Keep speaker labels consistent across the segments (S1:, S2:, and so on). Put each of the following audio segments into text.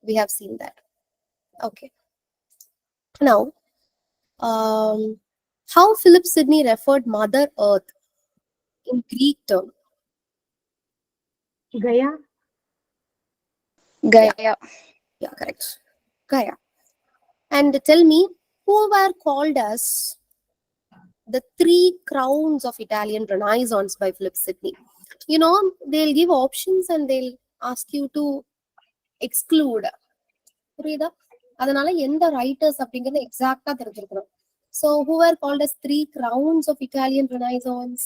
S1: We have seen that. Okay. Now, how Philip Sidney referred Mother Earth in Greek term?
S2: Gaia.
S1: Yeah, correct. Gaia. And tell me, who were called as the three crowns of Italian Renaissance by Philip Sidney? You know, they'll give options and they'll ask you to exclude. புரியுதா? அதனால எந்த writers அப்படிங்கறது எக்ஸாக்டா தெரிஞ்சிருக்கணும். So who were called as three crowns of Italian Renaissance?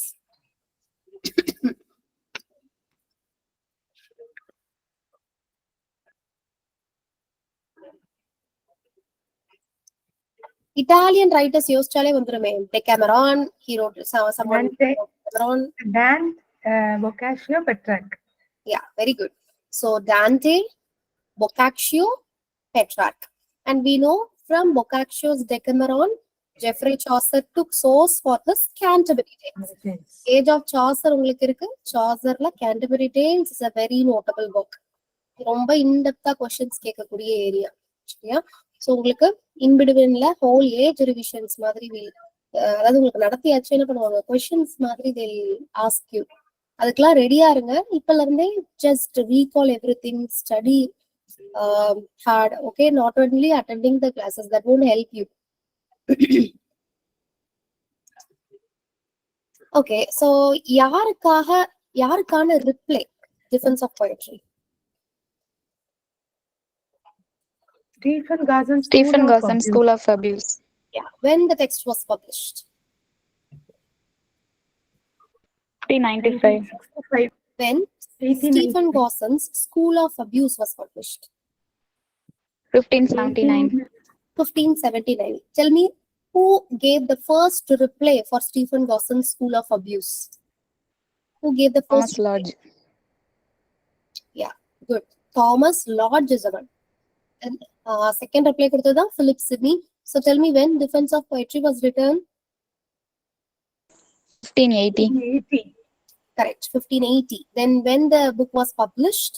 S1: Italian writers யோசிச்சாலே வந்துருமே. Decameron, he wrote someone. Decameron.
S2: Dante, Boccaccio, Petrarch.
S1: Yeah, very good. So Dante, Boccaccio, Petrarch. And we know from Boccaccio's Decameron, Geoffrey Chaucer took source for his Canterbury Tales. Age of Chaucer உங்களுக்கு இருக்கு. Chaucerல Canterbury Tales is a very notable book. ரொம்ப இன்டெப்தா questions கேட்கக்கூடிய area. சரியா? So உங்களுக்கு இன்பிட்வீன்ல whole age revisions மாதிரி அதாவது உங்களுக்கு நடத்தியாச்சு என்ன பண்ணுவாங்க, கொஸ்டின்ஸ் மாதிரி they ask you. அதுக்கெல்லாம் ரெடியா இருங்க. இப்பல இருந்தே just recall everything, study hard. Okay, not only attending the classes, that won't help you. Okay, so யாருக்கான reply defence of poetry?
S2: Stephen Gazan,
S3: School of Abuse.
S1: Yeah, when the text was published?
S3: 1595.
S1: When Stephen Gazan's School of Abuse was published?
S3: 1579.
S1: 1579. Tell me, who gave the first reply for Stephen Gazan's School of Abuse? Who gave the first?
S3: Thomas Lodge.
S1: Yeah, good. Thomas Lodge is the one. And second reply கொடுத்தது தான் Philip Sidney. So tell me, when Defense of Poetry was written?
S3: 1580.
S1: Correct, 1580. Then when the book was published?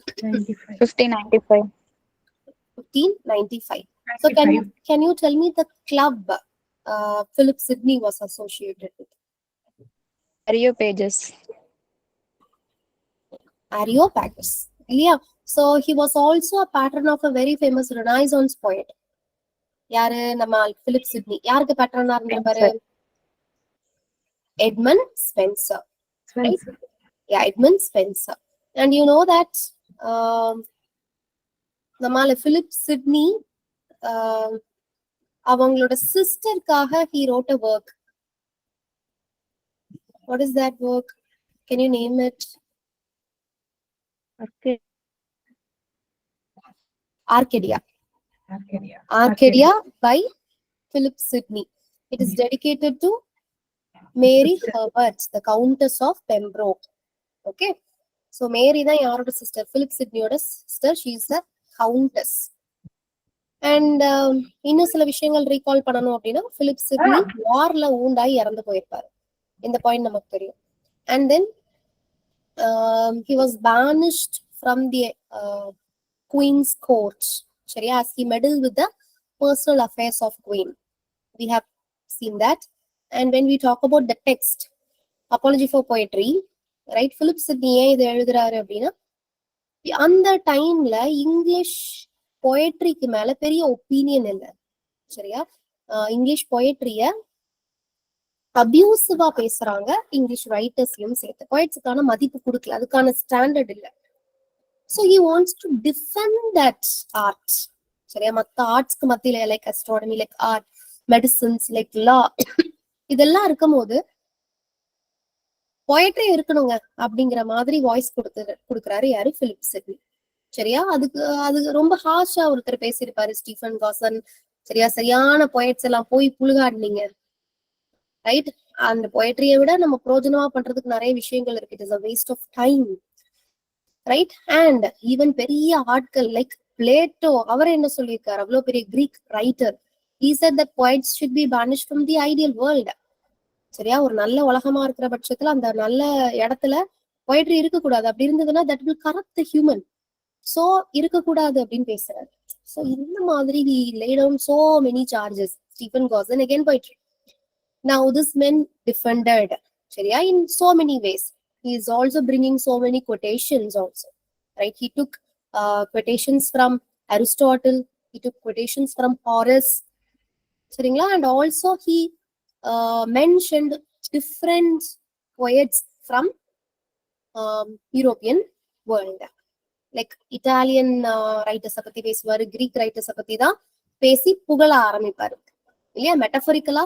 S3: 1595.
S1: 1595. So can you tell me the club Philip Sidney was associated with?
S3: Areopagus.
S1: Areopagus. Yeah. So he was also a patron of a very famous Renaissance poet. யாரு? நம்ம Philip Sidney. யாருக்கு பேட்டர்னா இருந்திருப்பாரு? Edmund Spenser. Right? Yeah, Edmund Spenser. And you know that நம்மால Philip Sidney அவங்களோட சிஸ்டருக்காக he wrote a work. What is that work? Can you name it? Arcadia. Arcadia by Philip Sidney. It is dedicated to Mary Herbert, the Countess of Pembroke. Okay. So Mary தான் யாரோட sister? Philip Sidneyயோட sister. She is a countess. And இன்னும் சில விஷயங்கள் recall பண்ணணும் அப்படின்னா, Philip Sidney வார்ல ஊண்டாய் இறந்து போயிருப்பாரு. இந்த பாயிண்ட் நமக்கு தெரியும். And then he was banished from the Queen's court. சரியா? As he meddled with the personal affairs of Queen. We have seen that. And when we talk about the text, Apology for Poetry, right? Philip Sidney இதை எழுதுறாரு அப்படின்னா, அந்த டைம்ல English போயட்ரிக்கு மேல பெரிய opinion இல்லை. சரியா? இங்கிலீஷ் போயட்ரிய அபியூசிவா பேசுறாங்க, இங்கிலீஷ் ரைட்டர்ஸ்லயும் சேர்த்து. போயட்ஸுக்கான மதிப்பு கொடுக்கல, அதுக்கான ஸ்டாண்டர்ட் இல்லை. So he wants to defend that art. சரியா? மத்த ஆர்ட்ஸ்க்கு மத்தியில like astronomy, like art, medicines, like law, இதெல்லாம் இருக்கும் போது போயட்ரி இருக்கணுங்க அப்படிங்கிற மாதிரி வாய்ஸ் கொடுக்குறாரு யாரு? Philip Sidney. சரியா? அது ரொம்ப ஹார்ஷா ஒருத்தர் பேசியிருப்பாரு, ஸ்டீஃபன் காசன். சரியா? சரியான போயட்ஸ் எல்லாம் போய் புழுகாடினீங்க. ரைட்? அந்த போயட்ரியை விட நம்ம பிரோஜனமா பண்றதுக்கு நிறைய விஷயங்கள் இருக்கு. It is a waste of time. Right? And even பெரிய ஆட்கள் லைக் பிளேட்டோ, அவர் என்ன சொல்லியிருக்காரு? அவ்வளவு பெரிய Greek writer. He said that poets should be banished from the ideal world. சரியா? ஒரு நல்ல உலகமா இருக்கிற பட்சத்துல அந்த நல்ல இடத்துல போயட்ரி இருக்கக்கூடாது. அப்படி இருந்ததுன்னா that will corrupt the human. So இருக்கக்கூடாது அப்படின்னு பேசுறாரு. சோ இந்த மாதிரி he laid down so many charges. Stephen Gauzen again poetry. Now this man defended, சரியா, in so many ways. He is also bringing so many quotations also, right? He took quotations from Aristotle, he took quotations from Horace, சரிங்களா, and also he mentioned different poets from European world. Like Italian writers பத்தி பேசுவாரு, Greek ரைட்டர்ஸ பத்தி தான் பேசி புகழ ஆரம்பிப்பாரு இல்லையா. Metaphorically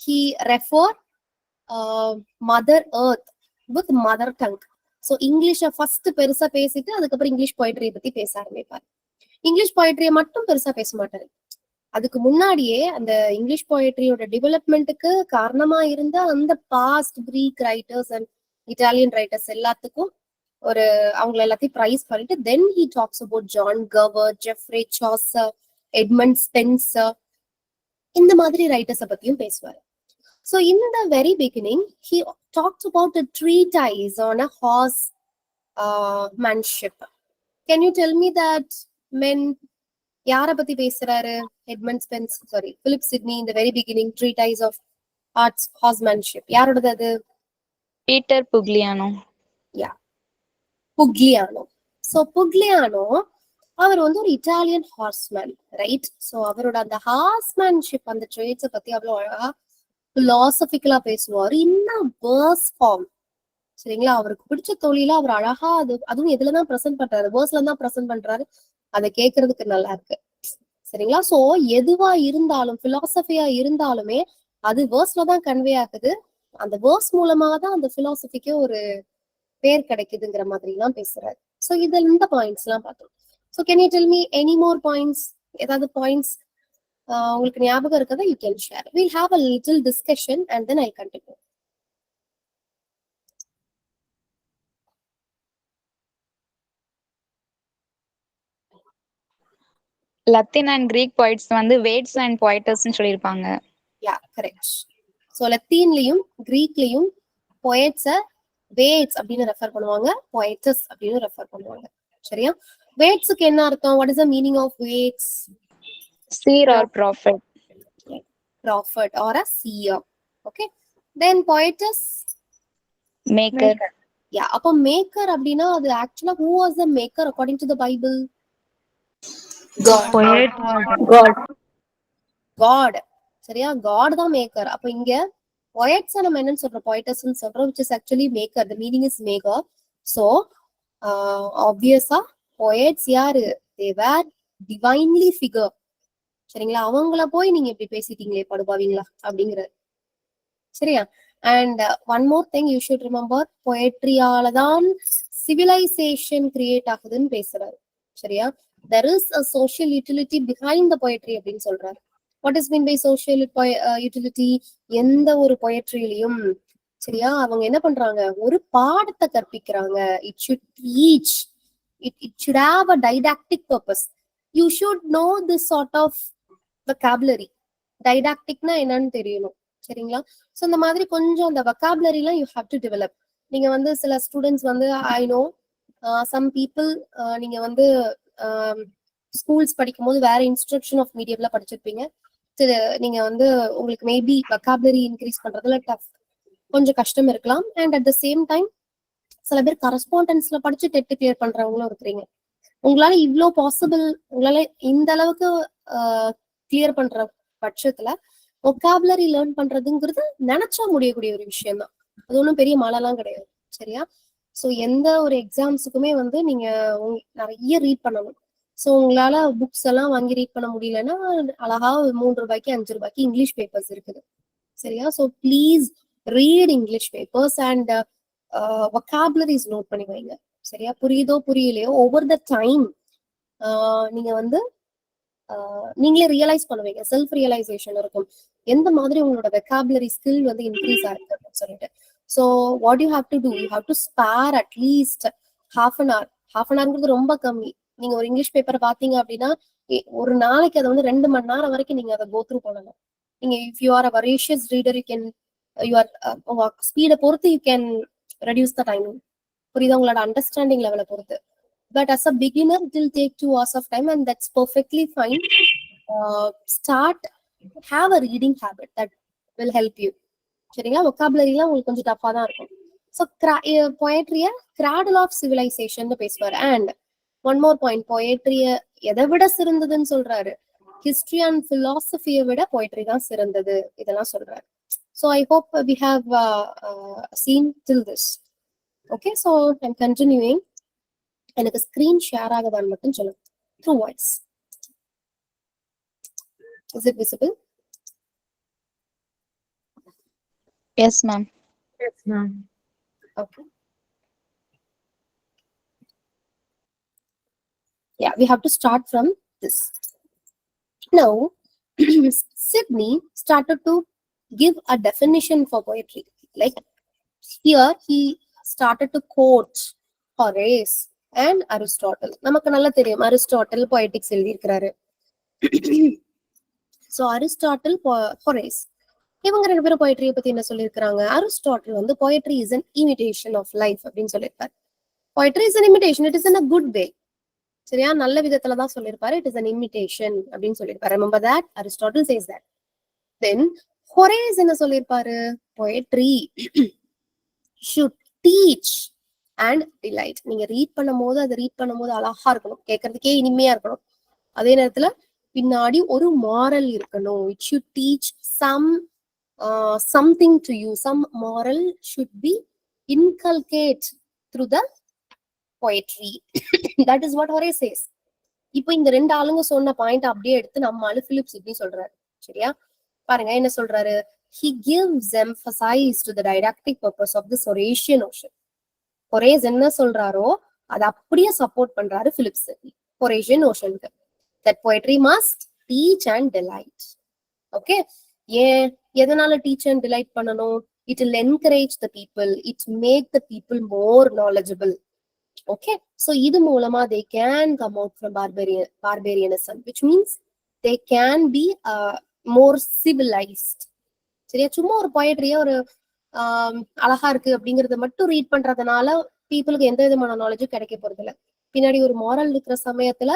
S1: he refer mother earth with mother tongue. So English first பெருசா பேசிட்டு அதுக்கப்புறம் இங்கிலீஷ் போய்ட்ரியை பத்தி பேச ஆரம்பிப்பாரு. இங்கிலீஷ் போய்ட்ரியை மட்டும் பெருசா பேச மாட்டாரு. அதுக்கு முன்னாடியே அந்த இங்கிலீஷ் போயட்ரியோட டெவலப்மெண்ட்டுக்கு காரணமா இருந்த அந்த past Greek writers and Italian writers எல்லாத்துக்கும் ஒரு அவங்களை எல்லாத்தையும் பிரைஸ் பண்ணிட்டு then he talks about John Gower, Geoffrey Chaucer, Edmund Spenser, இந்த மாதிரி ரைட்டர்ஸை பத்தியும் பேசுவாரு. So in the very beginning, he talked about a treatise on a horsemanship. Can you tell me that men? யார பத்தி பேசுறாரு? Edmund Spenser, sorry, Philip Sidney. in the very beginning, treatise of horsemanship. யாரோடது அது?
S3: Peter புக்லியானோ.
S1: யா, புக்லியானோ. So புக்லியானோ அவர் வந்து ஒரு Italian horsemen, right? So அவரோட அந்த ஹார்ஸ்மேன்ஷிப், அந்த ட்ரேட்ஸை பத்தி அவ்வளவு அழகா பிலாசபிக்கலா பேசுவாரு இன்னும் வேர்ஸ் ஃபார்ம், சரிங்களா. அவருக்கு பிடிச்ச தொழில அவர் அழகா அதுவும் எதுலதான் ப்ரெசென்ட் பண்றாரு, வேர்ஸ்ல தான் ப்ரெசென்ட் பண்றாரு. அதை கேட்கறதுக்கு நல்லா இருக்கு, சரிங்களா. சோ எதுவா இருந்தாலும், பிலாசபியா இருந்தாலுமே அது வேர்ஸ்ல தான் கன்வே ஆகுது. அந்த வேர்ஸ் மூலமா தான் அந்த பிலாசபிக்கு ஒரு பேர் கிடைக்குதுங்கிற மாதிரி எல்லாம் பேசுறாரு. சோ இதுல இந்த பாயிண்ட்ஸ் எல்லாம் பார்த்தோம். So can you tell me any more points? ஏதாவது பாயிண்ட்ஸ் உங்களுக்கு ஞாபகம் இருக்கதா? You can share. we'll have a little discussion and then I'll continue.
S3: Latin and Greek poets வந்து வேட்ஸ் அண்ட் poetessன்னு சொல்லியிருப்பாங்க.
S1: Yeah, correct. சோ லத்தீன்லயும் கிரீக்லயும் poets-அ வேட்ஸ் அப்படின்னு ரெஃபர் பண்ணுவாங்க, poetess அப்படின்னு ரெஃபர் பண்ணுவாங்க, சரியா. வேட்ஸ்க்கு என்ன அர்த்தம்? What is the meaning of vates?
S3: Seer or prophet.
S1: Prophet or a seer. Okay. Then poetess?
S3: Maker.
S1: Yeah. அப்போ maker அப்படின்னா அது ஆக்சுவலா who was the maker according to the Bible? God. சரியா, God தான் மேக்கர். அப்போ இங்க poets நம்ம என்னன்னு சொல்றோம்? poetess சொல்றோம், which is actually maker. The meaning is maker. So obviously poets யாரு? They were divinely figure, சரிங்களா. அவங்கள போய் நீங்க இப்படி பேசிட்டீங்களே படுபாவீங்களா அப்படிங்கிற, சரியா. And one more thing you should remember, பொயட்ரியாலதான் சிவிலைசேஷன் கிரியேட் ஆகுதுன்னு பேசுறாரு, சரியா. there is a social utility behind the poetry அப்படின்னு சொல்றாரு. what is mean by social utility? எந்த ஒரு பொயட்ரியிலையும், சரியா, அவங்க என்ன பண்றாங்க? ஒரு பாடத்தை கற்பிக்கிறாங்க. it should teach, it should have a didactic purpose. you should know this sort of vocabulary. டைடாக்டிக்னா என்னன்னு தெரியணும், சரிங்களா. ஸோ இந்த மாதிரி கொஞ்சம் அந்த vocabulary-லாம் யூ ஹாவ் டு டெவலப். நீங்க வந்து சில ஸ்டூடெண்ட்ஸ் வந்து ஐ நோ சம் பீப்புள், நீங்க வந்து ஸ்கூல்ஸ் படிக்கும்போது வேற இன்ஸ்ட்ரக்ஷன் ஆஃப் மீடியம்ல படிச்சிருப்பீங்க. நீங்க வந்து உங்களுக்கு மேபி vocabulary இன்க்ரீஸ் பண்றதுல கொஞ்சம் கஷ்டம் இருக்கலாம். And at the same time சில பேர் கரஸ்பாண்டன்ஸ்ல படிச்சு டெட் கிளியர் பண்றவங்களும் இருக்கிறீங்க. உங்களால இவ்வளோ பாசிபிள், உங்களால இந்த அளவுக்கு கிளியர் பண்ற பட்சத்துல vocabulary லேர்ன் பண்றதுங்கிறது நினைச்சா முடியக்கூடிய ஒரு விஷயம் தான். அது ஒன்றும் பெரிய மழைலாம் கிடையாது, சரியா. ஸோ எந்த ஒரு எக்ஸாம்ஸுக்குமே வந்து நீங்க நிறைய ரீட் பண்ணணும். ஸோ உங்களால புக்ஸ் எல்லாம் வாங்கி ரீட் பண்ண முடியலன்னா அழகா 3 ரூபாய்க்கு 5 ரூபாய்க்கு இங்கிலீஷ் பேப்பர்ஸ் இருக்குது, சரியா. So please read English papers and vocabularies note பண்ணி வைங்க, சரியா. புரியுதோ புரியலையோ ஓவர் த டைம் நீங்க வந்து நீங்களே ரியலைஸ் பண்ணுவீங்க, செல்ஃப் ரியலைசேஷன் இருக்கும், எந்த மாதிரி உங்களோட வெக்காபுலரி ஸ்கில் வந்து இன்க்ரீஸ் ஆயிருக்கு அப்படின்னு சொல்லிட்டு. So what you have to do, you have to spare at least half an hour. half an hourங்கிறது ரொம்ப கம்மி. நீங்க ஒரு இங்கிலீஷ் பேப்பர் பாத்தீங்க அப்படின்னா ஒரு நாளைக்கு அதை வந்து 2 மணி நேரம் வரைக்கும் நீங்க அதை கோத்ரூ பண்ணணும். நீங்க if you are a voracious reader, you can உங்க ஸ்பீடை பொறுத்து you can reduce the timing, புரியுதா, உங்களோட அண்டர்ஸ்டாண்டிங் லெவலை பொறுத்து. But as a beginner, it will take 2 hours of time, and that's perfectly fine. Have a reading habit that will help you. சரிங்களா? vocabularyலாம் உங்களுக்கு கொஞ்சம் டஃபா தான் இருக்கும். So poetry cradle of civilization பேசுவார். And one more point, poetry எதை விட சிறந்ததுன்னு சொல்றாரு. History and philosophy விட poetry தான் சிறந்தது இதெல்லாம் சொல்றாரு. So I hope we have seen till this. Okay, so I'm continuing. எனக்கு screen share ஆகுதான்னு மட்டும் சொல்லுங்க. Through voice. Is it visible?
S3: Yes, ma'am.
S2: Yes, ma'am.
S1: Okay. Yeah, we have to start from this. Now, Sydney started to give a definition for poetry. Like here, he started to quote Horace and Aristotle. நமக்கு நல்லா தெரியும் Aristotle poetics எழுதியிருக்கிறாரு. So Aristotle, Horace. இவங்க ரெண்டு பேரும் poetry பத்தி என்ன சொல்லியிருக்கிறாங்க? Aristotle வந்து poetry is an imitation of life அப்படின்னு சொல்லியிருப்பாரு. Poetry is an imitation, it is in a good way. சரியா? நல்ல விதத்துல தான் சொல்லியிருப்பாரு. It is an imitation அப்படின்னு சொல்லியிருப்பாரு. Remember that? Aristotle says that. Then Horace என்ன சொல்லியிருப்பாரு? Poetry should teach and delight. நீங்க ரீட் பண்ணும்போது அது ரீட் பண்ணும்போது அழகா இருக்கணும், கேட்கறதுக்கே இனிமையா இருக்கணும். அதே நேரத்துல பின்னாடி ஒரு மாரல் இருக்கணும். It should teach something to you. Some moral should be inculcated through the poetry. That is what Horace says. இப்போ இந்த ரெண்டு ஆளுங்க சொன்ன பாயிண்ட் அப்படியே எடுத்து நம்ம ஆளு பிலிப் சிட்னி சொல்றாரு. சரியா? பாருங்க என்ன சொல்றாரு. He gives emphasis to the didactic purpose of this Horatian notion. Horace என்ன சொல்றாரோ அதை அப்படியே சப்போர்ட் பண்றாரு பிலிப் சிட்னி Horatian notionக்கு. That poetry must teach and delight. Okay? ஏன் எதனால டீச் அண்ட் டிலைட் பண்ணணும்? It will encourage the people. It make the people more knowledgeable. Okay? So இது மூலமா they can come out from barbarianism, which means they can be more civilized. சரியா? சும்மா ஒரு poetry ஒரு அழகா இருக்கு அப்படிங்கறத மட்டும் ரீட் பண்றதுனால பீப்புளுக்கு எந்த விதமான நாலேஜும் கிடைக்க போறது இல்லை. பின்னாடி ஒரு மாரல் இருக்கிற சமயத்துல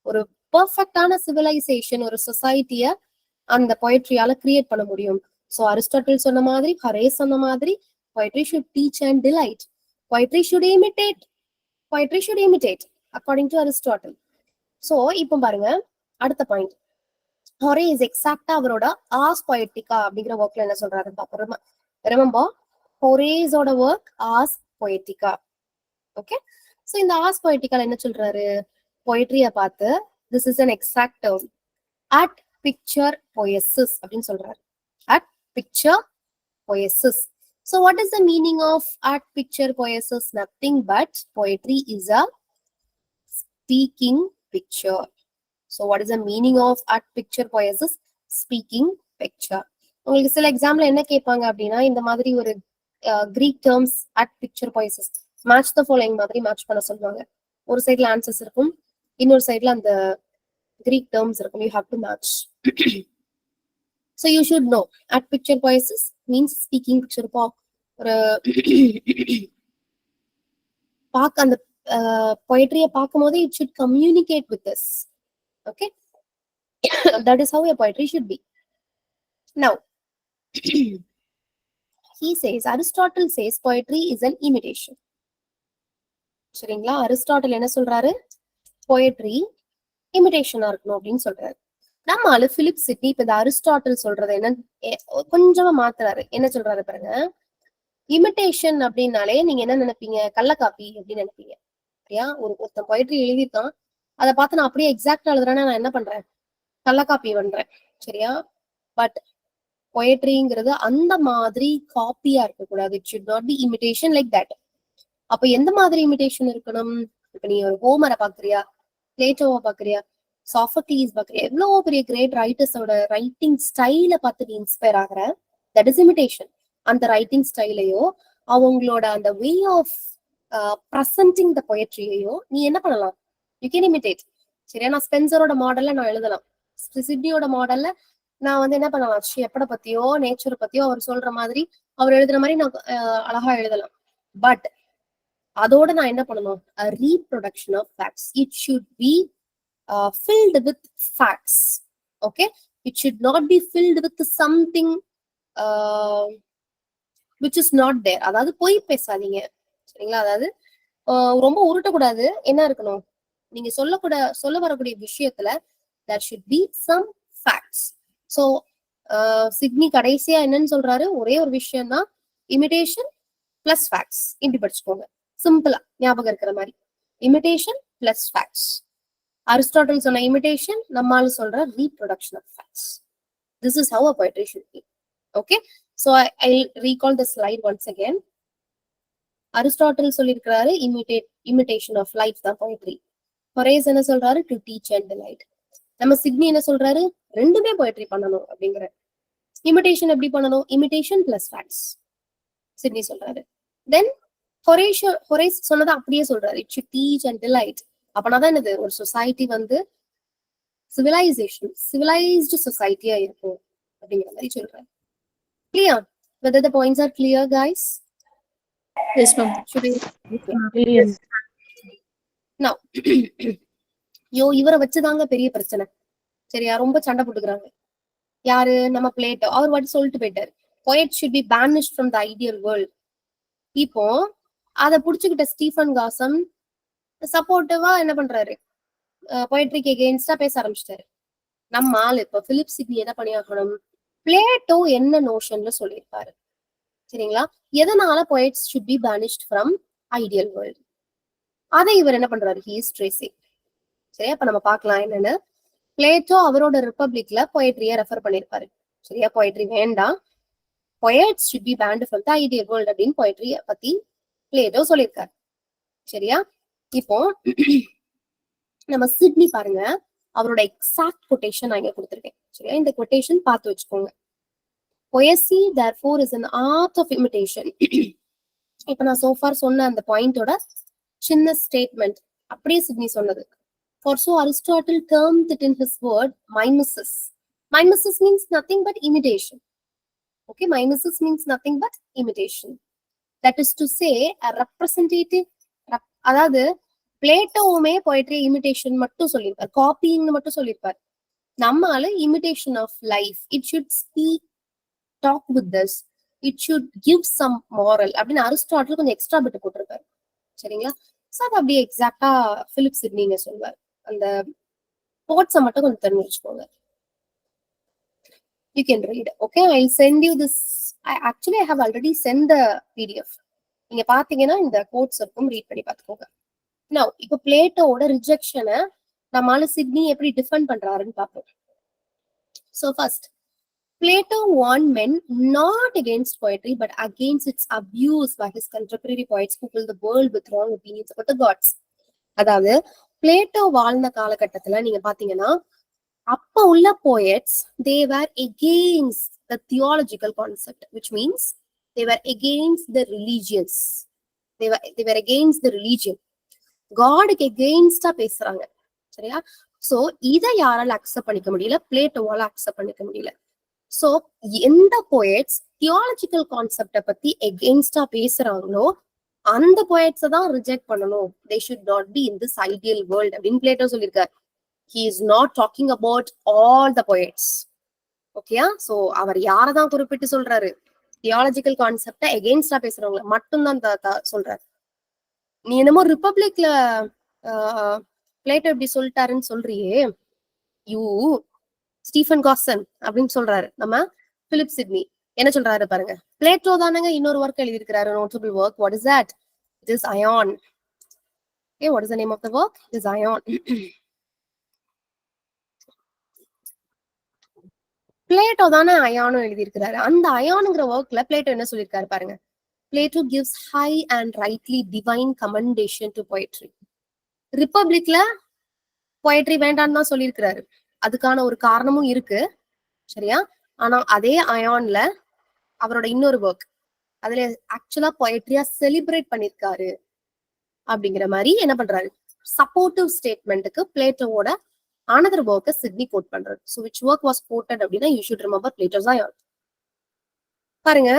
S1: ஒரு பர்ஃபெக்டான சிவிலைசேஷன், ஒரு சொசைட்டிய அந்த poetryயால கிரியேட் பண்ண முடியும். So Aristotle சொன்ன மாதிரி, Horace சொன்ன மாதிரி, poetry should teach and delight. Poetry should imitate. Poetry should imitate according to Aristotle. So இப்போ பாருங்க அடுத்த பாயிண்ட். Horace எக்ஸாக்டா அவரோட Ars Poetica அப்படிங்கிற ஒர்க்ல என்ன சொல்றாரு பாப்போம். Remember, Horaceோட work Ars Poetica. Okay? So இந்த Ars Poetica என்ன சொல்றாரு? poetry-ய பார்த்து this is an exact term. At picture poiesis அப்படின்னு சொல்றாரு. At picture poiesis. So what is the meaning of at picture poiesis? Nothing but poetry is a speaking picture. So what is the meaning of at picture poiesis? Speaking picture. உங்களுக்கு சில எக்ஸாம்ல என்ன கேட்பாங்க அப்படின்னா இந்த மாதிரி ஒரு Greek terms at picture poiesis match the following மாதிரி மேட்ச் பண்ண சொல்லுவாங்க. ஒரு சைடுல ஆன்சர்ஸ் இருக்கும், இன்னொரு சைடுல அந்த Greek terms இருக்கும். You have to match. So you should know at picture poiesis means speaking picture. ஒரு பார்க்க அந்த poetry-ய பார்க்கும்போது it should communicate with us. Okay? That is how a poetry should be. Now he says, Aristotle says poetry is an imitation. சரிங்களா? Aristotle என்ன சொல்றாரு? poetry இமிடேஷனா இருக்கணும் அப்படின்னு சொல்றாரு. நம்ம ஆளு பிலிப் சிட்னி இப்ப இந்த அரிஸ்டாட்டில் சொல்றது என்ன கொஞ்சமா மாத்துறாரு. என்ன சொல்றாரு பாருங்க. இமிடேஷன் அப்படின்னாலே நீங்க என்ன நினைப்பீங்க? கள்ளக்காப்பி அப்படின்னு நினைப்பீங்க. சரியா? ஒருத்தன் poetry எழுதிருக்கான், அதை பார்த்து நான் அப்படியே எக்ஸாக்டா எழுதுறேன்னா நான் என்ன பண்றேன்? கள்ளக்காப்பி பண்றேன். சரியா? பட் poetryங்கிறது அந்த மாதிரி காப்பியா இருக்கக்கூடாது. It should not be imitation like that. அப்ப எந்த மாதிரி இமிடேஷன் இருக்கணும்? இப்ப நீ ஒரு ஹோமரை பாக்குறியா, பிளேட்டோவை பாக்குறியா, சாஃபக்ளீஸ் பாக்குறியா, எவ்வளவு பெரிய கிரேட் ரைட்டர்ஸோட ரைட்டிங் ஸ்டைல பார்த்து நீ இன்ஸ்பயர் ஆகுற, தட் இஸ் இமிடேஷன். அந்த ரைட்டிங் ஸ்டைலையோ அவங்களோட அந்த வே ஆஃப் பிரசன்டிங் த பொயட்ரியையோ நீ என்ன பண்ணலாம்? You can imitate. சரியா? நான் ஸ்பென்சரோட மாடல்ல நான் எழுதலாம், சிட்னியோட மாடல்ல நான் வந்து என்ன பண்ணலாம்? ஷெப்பர்ட பத்தியோ நேச்சர் பத்தியோ அவர் சொல்ற மாதிரி அவர் எழுதுற மாதிரி நான் அழகா எழுதலாம். பட் அதோட நான் என்ன பண்ணணும்? A reproduction of facts. It should be filled with facts. Okay, it should not be filled with something which is not there. அதாவது பொய் பேசாதீங்க, சரிங்களா? அதாவது ரொம்ப உருட்டக்கூடாது. என்ன இருக்கணும்? நீங்க சொல்ல வரக்கூடிய விஷயத்துல there should be some facts. So Sydney கடைசியா என்னன்னு சொல்றாரு? ஒரே ஒரு விஷயம் தான், இமிடேஷன் பிளஸ் ஃபேக்ட்ஸ். இப்படி படிச்சுக்கோங்க, சிம்பிளா ஞாபகம் இருக்கிற மாதிரி. Imitation plus facts. அரிஸ்டாட்டில் சொன்ன இமிடேஷன், நம்மால சொல்ற reproduction of facts. This is how a poetry should be. Okay, so I'll recall the slide once again. Aristotle சொல்லியிருக்கிறாரு imitation of life தான் poetry. ஹொரேஸ் என்ன சொல்றாரு? to teach and delight. நம்ம Sydney என்ன சொல்றாரு? ரெண்டுமே poetry பண்ணணும் அப்படிங்கிற. இமிடேஷன் எப்படி பண்ணணும்? இமிடேஷன் பிளஸ் ஃபேக்ட்ஸ் சிட்னி சொல்றாரு. தென் ஹொரேஸ் சொன்னதை அப்படியே சொல்றாரு, it should teach and delight. அப்பனாதான் என்னது? ஒரு சொசைட்டி வந்து சிவிலைஸ்டு சொசைட்டியா இருக்கும் அப்படிங்கிற மாதிரி சொல்றாரு. Clear? Whether the points are clear, guys?
S4: Yes, ma'am.
S2: Yes.
S1: Now, இவரை வச்சுதாங்க பெரிய பிரச்சனை. சரியா? ரொம்ப சண்டை போட்டுக்கிறாங்க. யாரு? நம்ம பிளேட்டோ. அவர் வாட்டி சொல்லிட்டு போயிட்டாரு, poet should be banished from the ideal world. இப்போ அதை புடிச்சுக்கிட்ட ஸ்டீஃபன் காசம் சப்போர்ட்டிவா என்ன பண்றாரு? பொயட்ரிக்கு எகெயின்ஸ்டா பேச ஆரம்பிச்சிட்டாரு. நம்ம ஆள் இப்ப பிலிப் சிட்னி என்ன பண்ணியாகணும்? பிளேட்டோ என்ன நோஷன்ல சொல்லியிருப்பாரு, சரிங்களா? எதனால poets should be banished from ideal world, அதை இவர் என்ன பண்றாரு? he is tracing. சரியா? அப்ப நம்ம பார்க்கலாம் என்னன்னு. பிளேட்டோ அவரோட ரிப்பப்ளிக்ல பொயட்ரிய ரெஃபர் பண்ணிருப்பாரு. சரியா? பொயட்ரி வேண்டாம், poets should be banned from the ideal world அப்படின்னு பொயட்ரிய பத்தி பிளேட்டோ சொல்லியிருக்காரு. சரியா? இப்போ நம்ம சிட்னி பாருங்க, அவரோட எக்ஸாக்ட் கொட்டேஷன் நான் இங்க கொடுத்துருக்கேன். சரியா? இந்த கொட்டேஷன் பார்த்து வச்சுக்கோங்க. Poesy therefore is an art of imitation. இப்ப நான் சோஃபார் சொன்ன அந்த பாயிண்டோட சின்ன ஸ்டேட்மெண்ட் அப்படியே சிட்னி சொன்னது. For so Aristotle termed it in his word mimesis. Mimesis means nothing but imitation. Okay, mimesis means nothing but imitation. That is to say, a representative. அதாவது பிளேட்டோவுமே poetry imitation மட்டும் சொல்லியிருப்பார், காப்பிங்னு மட்டும் சொல்லியிருப்பார். நம்மால imitation of life, it should speak, talk with this, it should give some moral அப்படின்னு Aristotle கொஞ்சம் extra bit போட்டிருப்பாரு. சரிங்களா? ஸோ அது அப்படியே எக்ஸாக்டா பிலிப் சிட்னிங்க சொல்வார். அந்த கோட்ஸை மட்டும் கொஞ்சம் தெரிஞ்சு வச்சுக்கோங்க. You can read. Okay, I'll send you this. I have already sent the PDF. நீங்க பாத்தீங்கன்னா இந்த கோட்ஸ் இருக்கும், ரீட் பண்ணி பாத்துக்கோங்க. Now, இப்போ பிளேட்டோட ரிஜெக்ஷனை நம்மால சிட்னி எப்படி டிஃபெண்ட் பண்றாருன்னு பார்ப்போம். So first, Plato warned men not against poetry but against its abuse by his contemporary poets who fill the world with wrong opinions about the gods. அதாவது Plato வாழ்ந்த காலகட்டத்துல நீங்க பாத்தீங்கன்னா அப்ப உள்ள poets, they were against the theological concept, which means they were against the religions. They were against the religion. காடுக்கு எகெயின்ஸ்டா பேசுறாங்க. சரியா? So இதை யாரால அக்செப்ட் பண்ணிக்க முடியல? பிளேட்டோவால அக்செப்ட் பண்ணிக்க முடியல. சோ எந்த போயட்ஸ் தியாலஜிக்கல் கான்செப்ட பத்தி எகெயின்ஸ்டா பேசுறாங்களோ அந்த போயட்ஸை தான் ரிஜெக்ட் பண்ணணும். they should not be in this ideal world அப்படின்னு பிளேட்டோ சொல்லியிருக்காரு. he is not talking about all the poets. ஓகேயா? சோ அவர் யாரதான் குறிப்பிட்டு சொல்றாரு? தியாலஜிக்கல் கான்செப்ட எகெயின்ஸ்டா பேசுறவங்க மட்டும்தான் சொல்றாரு. நீ என்னமோ ரிப்பப்ளிக்ல பிளேட்டோ இப்படி சொல்லிட்டாருன்னு சொல்றியே, யூ ஸ்டீஃபன் காசன் அப்படின்னு சொல்றாரு நம்ம பிலிப் சிட்னி. என்ன சொல்றாரு பாருங்க, பிளேட்டோ தானங்க இன்னொரு ஒர்க் எழுதியிருக்கிறாரு, notable work. What is that? It is Ion. Okay, what is the name of the work? It is Ion. Plato தானே அயானும் எழுதியிருக்கிறாரு. அந்த அயானுங்கிற ஒர்க்ல பிளேட்டோ என்ன சொல்லியிருக்காரு பாருங்க. Plato gives high and rightly divine commendation to poetry. ரிப்பப்ளிக்ல poetry வேண்டான்னு தான் சொல்லியிருக்கிறாரு. அதுக்கான ஒரு காரணமும் இருக்கு. சரியா? ஆனா அதே அயான்ல அவரோட இன்னொரு ஒர்க், அதுல ஆக்சுவலா poetry-யா செலிப்ரேட் பண்ணிருக்காரு அப்படிங்கிற மாதிரி என்ன பண்றாரு? சப்போர்ட்டிவ் ஸ்டேட்மெண்ட்டுக்கு பிளேட்டோவோட another work சிட்னி கோட் பண்றாரு. So which work was quoted அப்படின்னா you should remember Plato's Ion. பாருங்க,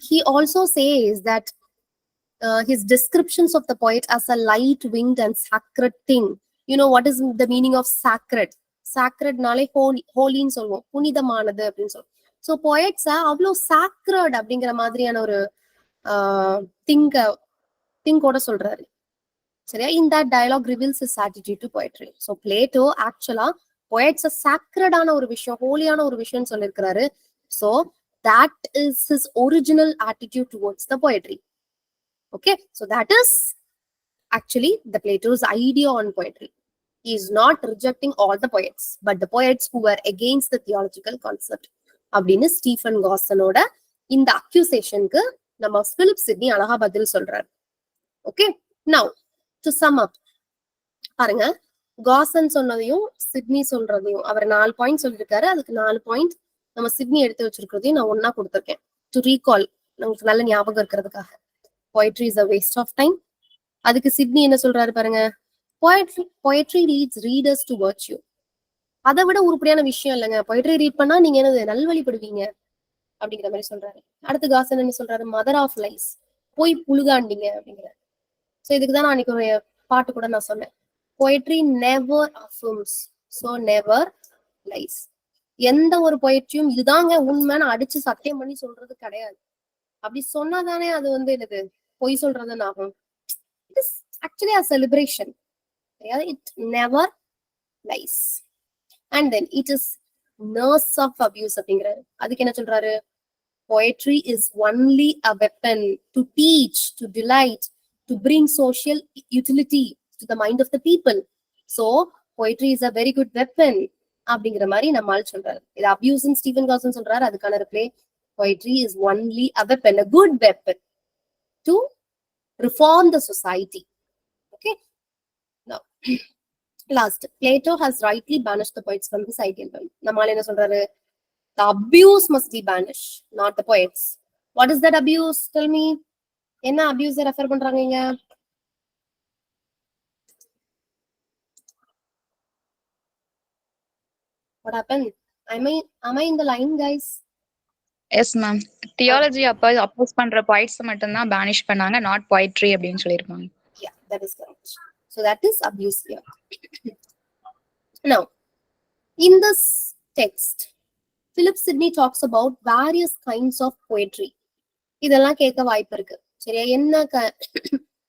S1: he also says that his descriptions of the poet as a light-winged and sacred thing. You know what is the meaning of sacred? Sacredனாலே ஹோலின்னு சொல்லுவோம், புனிதமானது அப்படின்னு சொல்லுவோம். So பொயட்ஸ அவ்வளோ sacred அப்படிங்கிற மாதிரியான ஒரு திங்கோட சொல்றாரு. சரியா? in that dialogue reveals his attitude to poetry. So Plato actually poets சாக்ரடான ஒரு விஷயம், ஹோலியான ஒரு விஷயம் சொல்லியிருக்கிறாரு. So that is his original attitude towards the poetry. Okay, so that is actually the Plato's idea on poetry. He is not rejecting all the poets, but the poets who were against the theological concept. அப்படின்னு Stephen காசனோட இந்த அக்யூசேஷனுக்கு நம்ம Philip Sydney அழகா பதில் சொல்றாரு. Okay, now to some அப் பாருங்க, காசன் சொன்னதையும் Sydney சொல்றதையும் அவர் 4 point சொல்லியிருக்காரு. அதுக்கு 4 பாயிண்ட் நம்ம சிட்னி எடுத்து வச்சிருக்கிறதையும் நான் ஒன்னா கொடுத்துருக்கேன் டு ரீகால், நமக்கு நல்ல ஞாபகம் இருக்கிறதுக்காக. poetry is a waste of time. அதுக்கு சிட்னி என்ன சொல்றாரு பாருங்க, poetry leads readers to virtue. அதை விட உருப்படியான விஷயம் இல்லைங்க, poetry ரீட் பண்ணா நீங்க என்னது நல்வழிப்படுவீங்க அப்படிங்கிற மாதிரி சொல்றாரு. அடுத்து காசன் என்ன சொல்றாரு, மதர் ஆஃப் லைஸ், போய் புழுகாண்டிங்க அப்படிங்கிறாரு. ஸோ இதுக்குதான் நான் அன்னைக்கு ஒரு பாட்டு கூட நான் சொன்னேன், poetry never affirms, so never lies. எந்த ஒரு பொயட்ரியும் இதுதாங்க உண்மைன்னு அடிச்சு சத்தியம் பண்ணி சொல்றது கிடையாது. அப்படி சொன்னாதானே அது வந்து என்னது பொய் சொல்றதுன்னு ஆகும். It is actually a celebration. It never lies. And then it is nurse of abuse அப்படிங்கிறாரு. அதுக்கு என்ன சொல்றாரு, poetry is only a weapon to teach, to delight, to bring social utility to the mind of the people. So poetry is a very good weapon அப்படிங்கிற மாதிரி நம்மால் சொல்றாரு. இது abuse Steven காசன் சொல்றாரு. அதுக்கான reply, poetry is only a weapon, a good weapon to reform the society. Okay, now last, Plato has rightly banished the poets from his ideal world. நம்மால் என்ன சொல்றாரு, the abuse must be banished, not the poets. What is that abuse? Tell me. என்ன abuse refer பண்றாங்க இங்க? What happened? Am I in the line, guys?
S3: Yes ma'am, theology oppose பண்ற points மட்டும் தான் banish பண்ணாங்க, நாட் poetry அப்படின்னு சொல்லிருப்பாங்க.
S1: Yeah, that is correct. So that is abuse here. Now, in this text, Philip Sidney talks about various kinds of poetry. இதெல்லாம் கேட்க வாய்ப்பு இருக்கு. சரியா? என்ன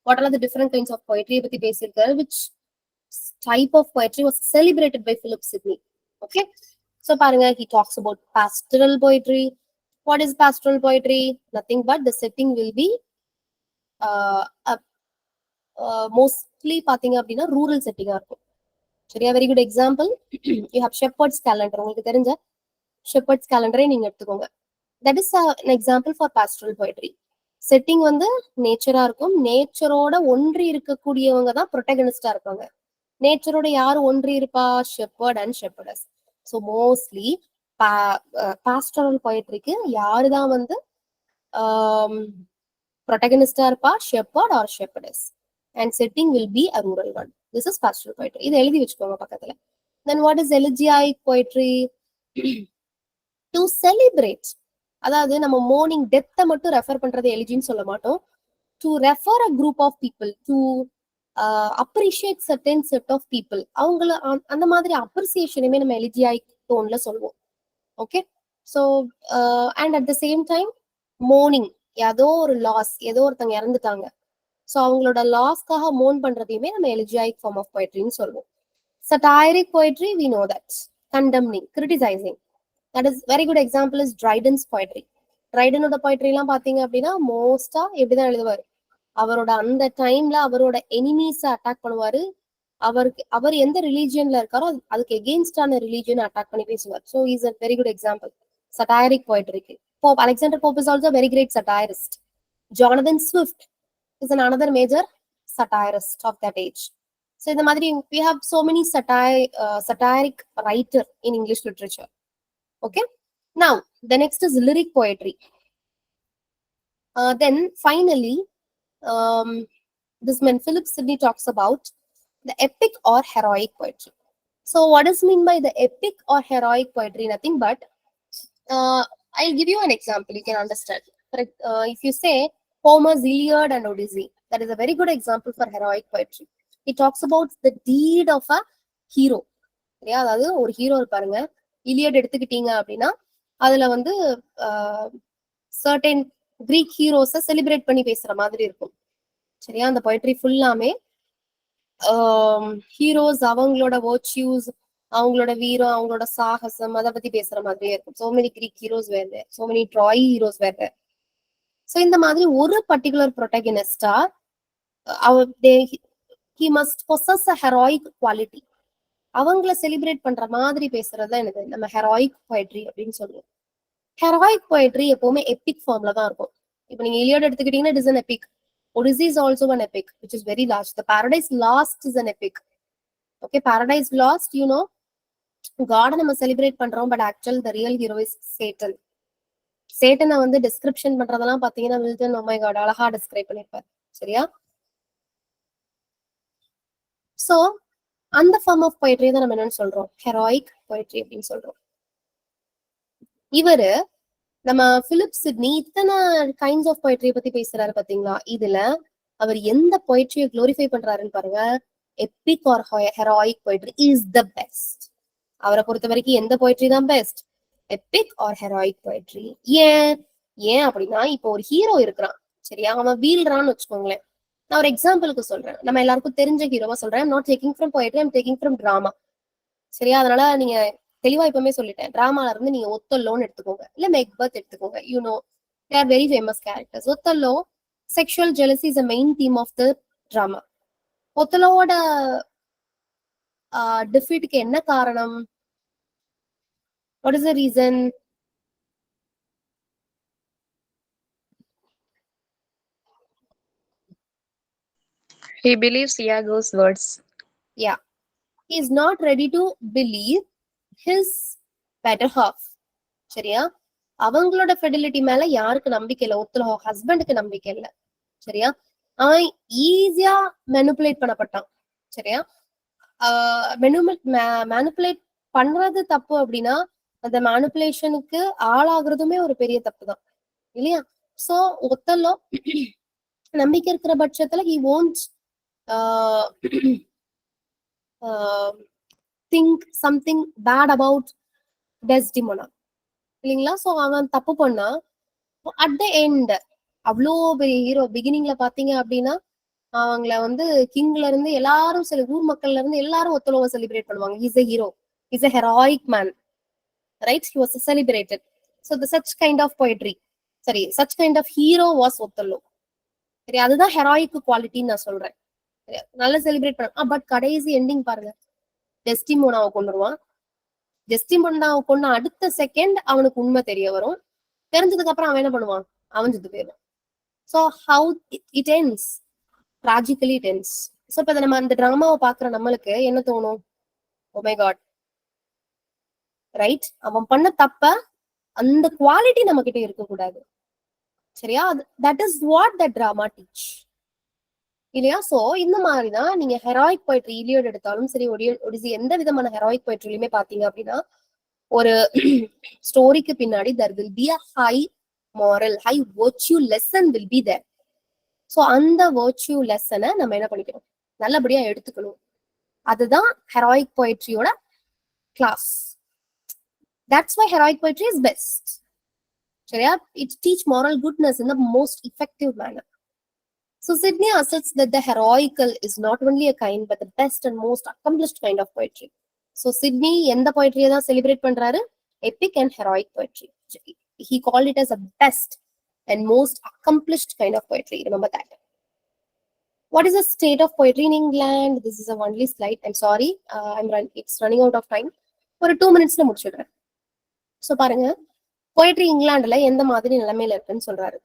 S1: what are the different kinds of poetry பத்தி பேசியிருக்காரு, which type of poetry was celebrated by Philip Sidney. Okay, so பாருங்க, he talks about pastoral poetry. What is pastoral poetry? Nothing but the setting will be mostly பாத்தீங்க அப்படின்னா rural செட்டிங்கா இருக்கும். சரியா? Very good example, you have shepherd's calendar. உங்களுக்கு தெரிஞ்ச shepherd's கேலண்டரை நீங்க எடுத்துக்கோங்க. That is an example for pastoral poetry. Setting வந்து நேச்சரா இருக்கும். நேச்சரோட ஒன்றி இருக்கக்கூடியவங்க தான் ப்ரொட்டகனிஸ்டா இருப்பாங்க. நேச்சரோட யாரு ஒன்றி இருப்பா? Shepherd and shepherdess. So mostly pastoral பொயட்ரிக்கு யாருதான் வந்து ப்ரொட்டகனிஸ்டா இருப்பா? Shepherd or shepherdess. And setting will be a rural one. This is pastoral poetry. இதை எழுதி வச்சுக்கோங்க பக்கத்துல. Then what is elegiac poetry? To celebrate. அதாவது நம்ம மோர்னிங் டெத்தை மட்டும் ரெஃபர் பண்றது எலிஜின்னு சொல்ல மாட்டோம். To refer a group of people, to appreciate certain set of people, அவங்கள அந்த மாதிரி அப்ரிசியேஷனுமே நம்ம எலிஜியாயிக் டோன்ல சொல்லுவோம். Okay, so and at the same time mourning ஏதோ ஒரு லாஸ், ஏதோ ஒருத்தங்க இறந்துட்டாங்க, ஸோ அவங்களோட லாஸ்க்காக மோன் பண்றதையுமே நம்ம எலிஜியாயிக் ஃபார்ம் ஆஃப் பொயட்ரின்னு சொல்லுவோம். சட்டாரிக் poetry, we know that, condemning, criticizing. That is very good example is Dryden's poetry. Drydenோட poetry எல்லாம் பாத்தீங்க அப்படின்னா மோஸ்டா எப்படிதான் எழுதுவாரு, அவரோட அந்த டைம்ல அவரோட எனிமீஸ அட்டாக் பண்ணுவாரு. அவர் எந்த ரிலீஜியன்ல இருக்காரோ அதுக்கு எகெயின்ஸ்டான ரிலீஜியன் அட்டாக் பண்ணி பேசுவார். So is a very good example satiric பொயட்ரிக்கு. Pope Alexander Pope is also a very great satirist. Jonathan Swift is another major satirist of that age. So இந்த மாதிரி we have so many satiric writer in English literature. Okay, now the next is lyric poetry. Then finally, this man Philip Sidney talks about the epic or heroic poetry. So what does mean by the epic or heroic poetry? Nothing but I'll give you an example, you can understand. If you say Homer's Iliad and Odyssey. That is a very good example for heroic poetry. It talks about the deed of a hero. சரியா? அதாவது ஒரு hero இருப்பாருங்க. Eliot எடுத்துக்கிட்டீங்க அப்படின்னா அதுல வந்து certain Greek ஹீரோஸை celebrate பண்ணி பேசுற மாதிரி இருக்கும். சரியா? அந்த பொயட்ரி ஃபுல்லாமே ஹீரோஸ் அவங்களோட வர்ச்சியூஸ், அவங்களோட வீரம், அவங்களோட சாகசம் அதை பத்தி பேசுற மாதிரியே இருக்கும். சோ மெனி கிரீக் ஹீரோஸ் வேற, சோ மெனி ட்ராய் ஹீரோஸ் வேற. சோ இந்த மாதிரி ஒரு பர்டிகுலர் ப்ரொட்டகனிஸ்டா he must possess a heroic quality. அவங்கள செலிப்ரேட் பண்ற மாதிரி பேசுறதுதான் எனக்கு நம்ம ஹெராயிக் பொயட்ரி அப்படின்னு சொல்லுவோம். ஹெராயிக் பொயட்ரி எப்பவுமே எபிக் ஃபார்ம்ல தான் இருக்கும். இப்போ நீங்க இலியட் எடுத்துக்கிட்டீங்கன்னா it is an epic. Odyssey is also an epic, which is very large. The Paradise Lost is an epic. Okay, Paradise Lost, you know, God நம்ம செலிப்ரேட் பண்றோம், but actual the real hero is Satan. சேட்டனை வந்து description பண்றதெல்லாம் பாத்தீங்கன்னா Milton oh my God அழகா describe பண்ணிருப்பாரு. சரியா? So அந்த ஃபார்ம் ஆஃப் பொயட்ரி தான் நம்ம என்னன்னு சொல்றோம், ஹெராயிக் பொயட்ரி அப்படின்னு சொல்றோம். இவரு நம்ம பிலிப் சிட்னி இத்தனை கைண்ட்ஸ் ஆஃப் பொயட்ரியை பத்தி பேசுறாரு பாத்தீங்களா? இதுல அவர் எந்த பொயட்ரியை குளோரிஃபை பண்றாருன்னு பாருங்க. Epic or heroic poetry is the best. அவரை பொறுத்த வரைக்கும் எந்த பொயட்ரி தான் best? Epic or heroic poetry. ஏன் அப்படின்னா இப்போ ஒரு ஹீரோ இருக்கிறான், சரியா? அவன் வீழ்றான்னு வச்சுக்கோங்களேன். நான் ஒரு எக்ஸாம்பிளுக்கு சொல்றேன், நம்ம எல்லாருக்கும் தெரிஞ்ச ஹீரோவா சொல்றேன். Not taking from poetry, I'm taking from drama. சரியா? அதனால நீங்க தெளிவா இப்பவுமே சொல்லிட்டேன், டிராமால இருந்து நீங்க ஒத்தல்லோன்னு எடுத்துக்கோங்க, இல்ல மெக்பத் எடுத்துக்கோங்க. You know they are very famous characters. Othello sexual jealousy is a main theme of the drama. ஒத்தலோட டிஃபீட்டுக்கு என்ன காரணம்? What is the reason?
S3: He believes Iago's words.
S1: Yeah, he is not ready to believe his better half. சரியா? அவங்களோட fidelity மேல யாருக்கு நம்பிக்கை இல்லை? ஒருத்தர் ஹஸ்பண்டுக்கு நம்பிக்கை இல்லை. சரியா? அவன் ஈஸியா மெனுப்புலேட் பண்ணப்பட்டான். சரியா? மேனுப்புலேட் பண்றது தப்பு அப்படின்னா அந்த மேனுப்புலேஷனுக்கு ஆளாகிறதுமே ஒரு பெரிய தப்பு தான், இல்லையா? சோ ஒத்தல்லோ நம்பிக்கை இருக்கிற பட்சத்துல he won't think something bad about Desdemona, இல்லைங்களா? சோ அவன் தப்பு பண்ணா அட் த எண்ட் அவ்வளோ பெரிய ஹீரோ பிகினிங்ல பாத்தீங்க அப்படின்னா அவங்கள வந்து கிங்ல இருந்து எல்லாரும் ஊர் மக்கள்ல இருந்து எல்லாரும் ஒத்தலோவை செலிப்ரேட் பண்ணுவாங்க. Is a hero, is a heroic man, right? He was celebrated. So the such kind of poetry, sorry, such kind of hero was ஒத்தல்லோ. சரி, அதுதான் ஹெராயிக் குவாலிட்டின்னு நான் சொல்றேன். நல்லா செலிப்ரேட் பண்ண. பட் கடைசி எண்டிங் பாருங்க, டெஸ்டிமோனாவை கொண்டுருவான். டெஸ்டிமோனாவை கொண்டு அடுத்த செகண்ட் அவனுக்கு உண்மை தெரிய வரும். தெரிஞ்சதுக்கு அப்புறம் அவன் என்ன பண்ணுவான்? அவன் செத்து போயிடும். So how it ends? Tragically it ends. So இப்போ நம்ம அந்த டிராமாவை பாக்குற நம்மளுக்கு என்ன தோணும்? Oh my God, right? அவன் பண்ண தப்ப அந்த குவாலிட்டி நம்ம கிட்ட இருக்கக்கூடாது. சரியா? That is what the drama teach, இல்லையா? சோ இந்த மாதிரிதான் நீங்க ஹெராயிக் பொயட்ரி இலியட் எடுத்தாலும் சரி, ஒடிசி எந்த விதமான ஹெராயிக் பொயட்ரிலுமே பாத்தீங்க அப்படின்னா ஒரு ஸ்டோரிக்கு பின்னாடி there will be a high moral, high virtue lesson will be there. So அந்த virtue லெசனை நம்ம என்ன பண்ணிக்கணும்? நல்லபடியா எடுத்துக்கணும். அதுதான் ஹெராயிக் பொயட்ரியோட class. That's why heroic poetry is best. சரியா? It teach moral goodness in the most effective manner. So Sidney asserts that the heroical is not only a kind but the best and most accomplished kind of poetry. So Sidney எந்த poetry தான் celebrate பண்றாரு? Epic and heroic poetry. He called it as a best and most accomplished kind of poetry. Remember that. What is the state of poetry in England? This is a only slide. I'm sorry, it's running out of time. ஒரு 2 minutes முடிச்சிடுறேன். So பாருங்க, poetry இங்கிலாந்துல எந்த மாதிரி நிலைமையில இருக்குன்னு சொல்றாரு.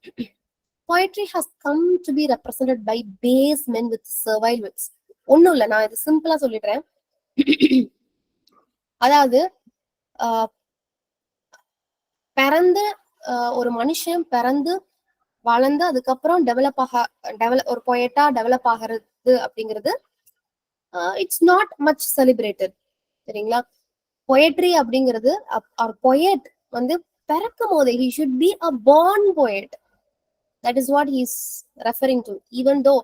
S1: Poetry has come to be represented by base men with servile wits. ஒண்ணும் இல்ல, நான் இது சிம்பிளா சொல்லிடுறேன். அதாவது பிறந்து ஒரு மனுஷன் பிறந்து வளர்ந்து அதுக்கப்புறம் ஒரு பொயட்டா டெவலப் ஆகிறது அப்படிங்கிறது இட்ஸ் நாட் மச் செலிப்ரேட்டட். சரிங்களா? பொயட்ரி அப்படிங்கிறது பொயட் வந்து பிறக்கும் போதே he should be a born poet. That is what he is referring to. Even though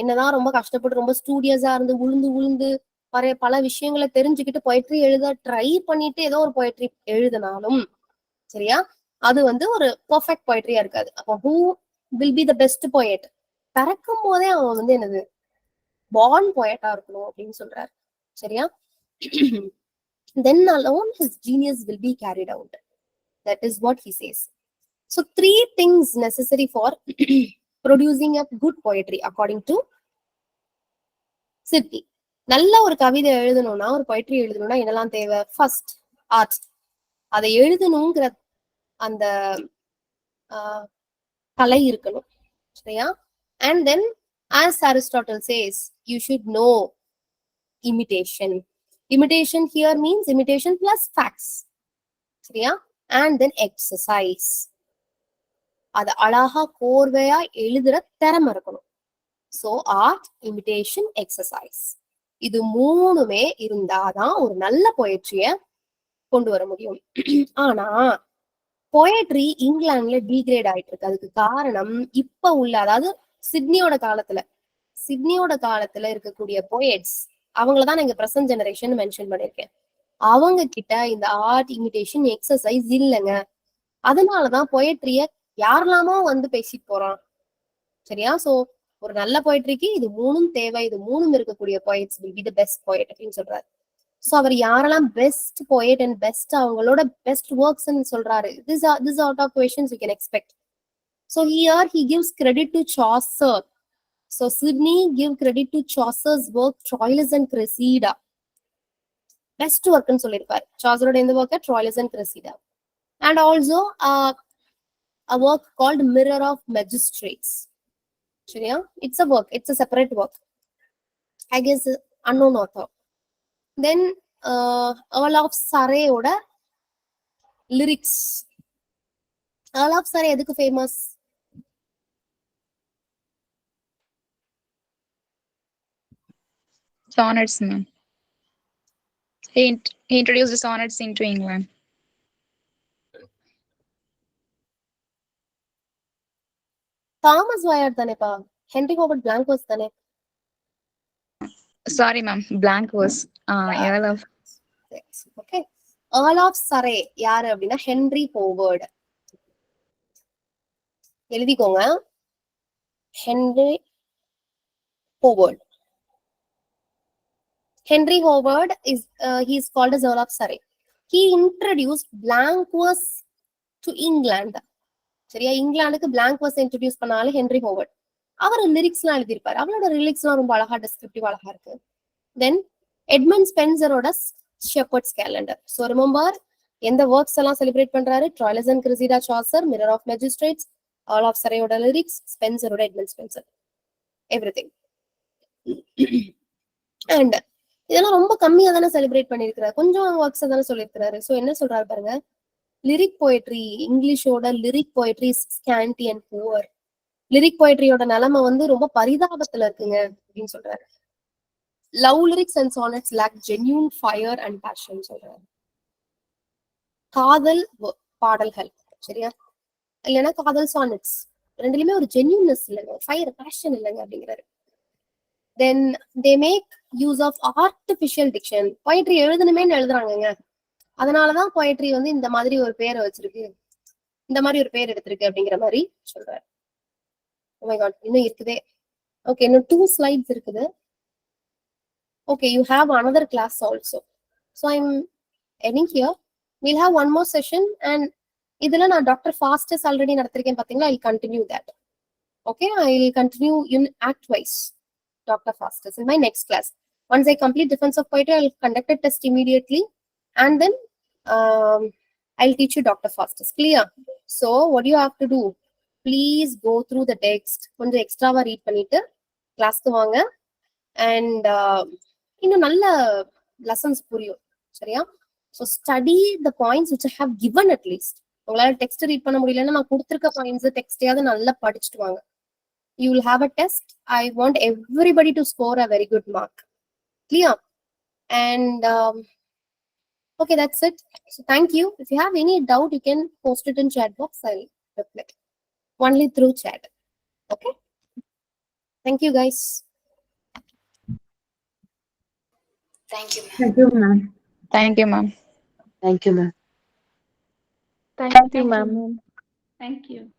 S1: என்னதான் ரொம்ப கஷ்டப்பட்டு ரொம்ப ஸ்டூடியஸா இருந்து உளுந்து பல விஷயங்களை தெரிஞ்சுக்கிட்டு பொயட்ரி எழுத ட்ரை பண்ணிட்டு ஏதோ ஒரு பொயட்ரி எழுதினாலும் சரியா, அது வந்து ஒரு பெர்ஃபெக்ட் பொயட்ரியா இருக்காது. அப்போ who will be the best poet? பிறக்கும் போதே அவன் வந்து என்னது born poet-ஆ இருக்கணும் அப்படின்னு சொல்றாரு. சரியா? Then alone his genius will be carried out. That is what he says. So 3 things necessary for producing a good poetry according to Sidney. நல்ல ஒரு கவிதை எழுதணும்னா, ஒரு பொயட்ரி எழுதணும்னா என்னெல்லாம் தேவை? First art. அதை எழுதணுங்கிற அந்த கலை இருக்கணும். சரியா? And then as Aristotle says, you should know imitation. Imitation here means imitation plus facts. சரியா? And then exercise. அது அழகா கோர்வையா எழுதுற திறமை இருக்கணும். So art, imitation, exercise. இது மூணுமே இருந்தாதான் ஒரு நல்ல பொயட்ரிய கொண்டு வர முடியும். ஆனா பொயட்ரி இங்கிலாந்துல டிகிரேட் ஆயிட்டு இருக்கு. அதுக்கு காரணம் இப்ப உள்ள, அதாவது சிட்னியோட காலத்துல இருக்கக்கூடிய பொயட்ஸ், அவங்களதான் நான் இங்க பிரசன்ட் ஜெனரேஷன் மென்ஷன் பண்ணிருக்கேன். அவங்க கிட்ட இந்த ஆர்ட், இமிடேஷன், எக்ஸசைஸ் இல்லைங்க. அதனாலதான் பொயட்ரிய யாரெல்லாமோ வந்து பேசிட்டு போறான். சரியா? சோ ஒரு நல்ல பொயட்ரிக்கு இது மூணும் தேவை. இது மூணும் இருக்கக்கூடிய poets will be the best poet அப்படின்னு சொல்றாரு. சோ அவர் யாரெல்லாம் பெஸ்ட் poet and பெஸ்ட் அவங்களோட பெஸ்ட் ஒர்க்ஸ் சொல்றாரு. This out of questions you can expect. So here he gives credit to Chaucer. So Sidney give credit to Chaucer's work Troilus and Cressida. Best ஒர்க்னு சொல்லியிருப்பாரு. சாசரோட எந்த ஒர்க்? Troilus and Cressida. And also a work called Mirror of Magistrates. சரியா? It's a work. It's a separate work. I guess unknown author. Then Earl of Surrey ஓட lyrics. Earl of Surrey எதுக்கு famous?
S3: Sonnets, ma'am. He introduced the sonnets into England.
S1: Thomas Wyatt தானேப்பா? Henry Howard blank verse தானே?
S3: Sorry, ma'am. Blank verse. Earl of.
S1: Okay. Earl of Surrey யாரு அப்படின்னா Henry Howard. எழுதிக்கோங்க. Henry Howard. Henry Howard he is called as Earl of Surrey. He introduced blank verse to England. சரியா? இங்கிலாந்துக்கு blank verse introduce பண்ணால Henry Howard. அவர் லிரிக்ஸ்லாம் எழுதியிருப்பாரு. அவரோட லிரிக்ஸ்லாம் ரொம்ப அழகா டிஸ்கிரிப்டிவ் அழகா இருக்கு. தென் எட்மண்ட் ஸ்பென்சரோட ஷெப்பர்ட்ஸ் கேலண்டர். ஸோ ரிமெம்பர் எந்த ஒர்க்ஸ் எல்லாம் செலிப்ரேட் பண்றாரு? Troilus and Cressida, Chaucer, Mirror of Magistrates, Earl of Surreyயோட லிரிக்ஸ், ஸ்பென்சரோட எட்மண்ட் ஸ்பென்சர், எவ்ரிதிங். அண்ட் இதெல்லாம் ரொம்ப கம்மியா தானே செலிப்ரேட் பண்ணிருக்கிறாரு. கொஞ்சம் ஒர்க்ஸ் தானே சொல்லியிருக்கிறாரு. ஸோ என்ன சொல்றாரு பாருங்க, லிரிக் போயட்ரி, இங்கிலீஷோட lyric poetry scanty and poor. Lyric போயட்ரியோட நிலைமை வந்து ரொம்ப பரிதாபத்துல இருக்குங்க அப்படின்னு சொல்றாரு. Love lyrics and sonnets lack genuine fire and passion சொல்றாரு. காதல் பாடல்கள் சரியா, இல்லைன்னா காதல் சானட்ஸ் ரெண்டுலயுமே ஒரு ஜென்யூன்னஸ் இல்லைங்க, ஃபயர் பேஷன் இல்லைங்க அப்படிங்கிறாரு. Then they make use of artificial diction. Poetry எழுதணுமேன்னு எழுதுறாங்கங்க. அதனாலதான் பொயட்ரி வந்து இந்த மாதிரி ஒரு பேரை வச்சிருக்கு, இந்த மாதிரி ஒரு பேர் எடுத்திருக்கு அப்படிங்கிற மாதிரி சொல்றாரு. Oh my God, இன்னும் இருக்குதே. Okay, இன்னும் 2 slides இருக்குது. Okay, you have another class also. So I'm ending here. We'll have one more session and இதுல நான் டாக்டர் ஃபாஸ்டஸ் ஆல்ரெடி நடத்திருக்கேன் பாத்தீங்களா. I'll continue that. Okay, I'll continue in act wise Dr. Faustus in my next class. Once I complete Defense of Poetry, I'll conduct a test immediately and then I'll teach you Dr. Faustus. Clear? So what you have to do, please go through the text, கொஞ்சம் எக்ஸ்ட்ராவா read பண்ணிட்டு கிளாஸ்க்கு வாங்க. And இன்னும் நல்ல lessons புரியும். சரியா? So study the points which I have given at least. உங்களால டெக்ஸ்ட் ரீட் பண்ண முடியலன்னா நான் கொடுத்துருக்க பாயிண்ட்ஸ் டெக்ஸ்டையாவது நல்லா படிச்சுட்டு வாங்க. You will have a test. I want everybody to score a very good mark. Clear? And okay, that's it. So thank you. If you have any doubt, you can post it in chat box. I'll reply only through chat. Okay. Thank you, guys.
S2: Thank you, ma'am.
S3: Thank you, ma'am.
S5: Thank you, ma'am.
S2: Thank you, ma'am.
S6: Thank you.